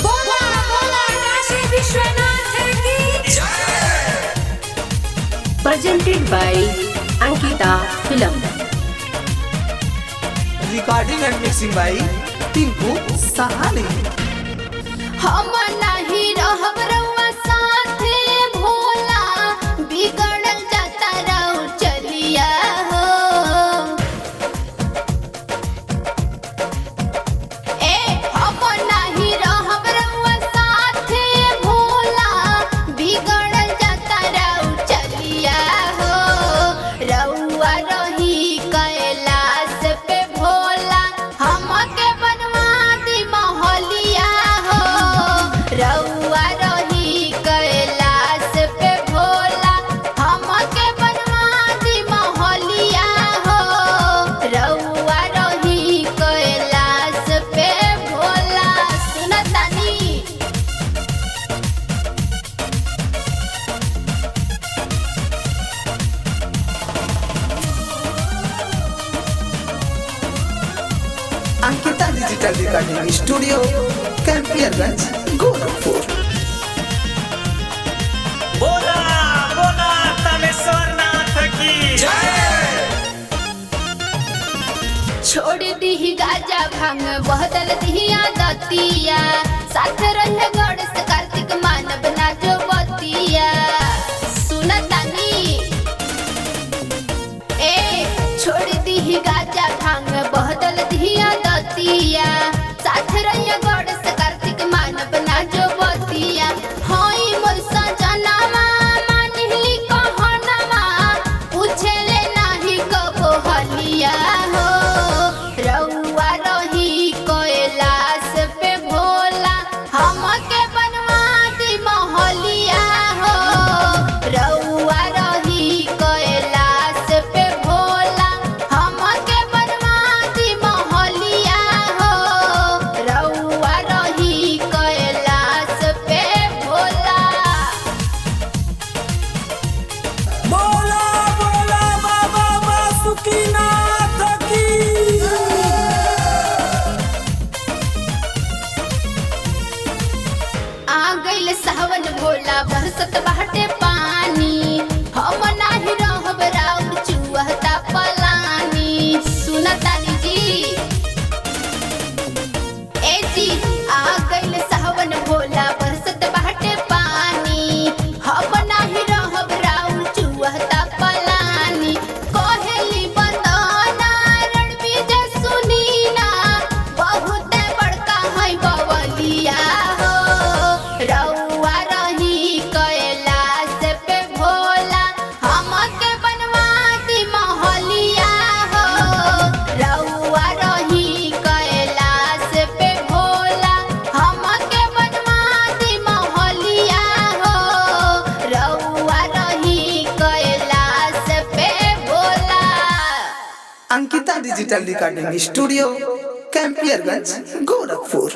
बोला बोला काशी विश्वनाथ की Presented by Ankita Film. Recording and mixing by Tinku Sahani. हम नाही रहब रउआ साथे भोला बिगड़ल जाता रहू चलिया हो ए हम नाही रहब रउआ साथे भोला बिगड़ल जाता रहू चलिया हो रउआ रही कैलाश पे भोला हमके बनवा दी महलिया हो रउआ रही कैलाश पे भोला हमके बनवा दी महलिया हो रउआ रही कैलाश पे भोला सुनतानी Ankita digital recording studio Campierganj Gorakhpur. बोला बोला तमेश्वर नाथ की छोड़ दी गाजा भांग बहदल दिया दतिया साथ रहे गणेश कार्तिक मानव नाचो बतिया सुनतानी ए छोड़ दी गाजा भांग बहदल दिया दतिया साथ रहे गणेश कार्तिक मानव नाचो बतिया होई मोर सजनामा मानिली कहनामा पूछेले नाही कबो हलिया हो रउआ रही कैलाश पे भोला हमके बनवा दी महलिया हो रउआ रही कैलाश पे भोला हमके बनवा दी महलिया हो रउआ रही कैलाश पे भोला बोला बोला बाबा बासुकीनाथ की आ गइल सावन भोला बरसत बाटे पानी हम नाही रहब राउर चुहता पलानी सुनतानी जी ए जी आ गइल सावन भोला बरसत बाटे पानी हम नाही रहब राउर चुहता पलानी कहेली बंदना रणबीज सुनीना बहुत बड़का है बवलिया हो रउआ रही कैलाश पे भोला हमके बनवा दी महलिया हो रउआ रही कैलाश पे भोला हमके बनवा दी महलिया हो रउआ रही कैलाश पे Bhola Ankita digital recording studio Campierganj Gorakhpur.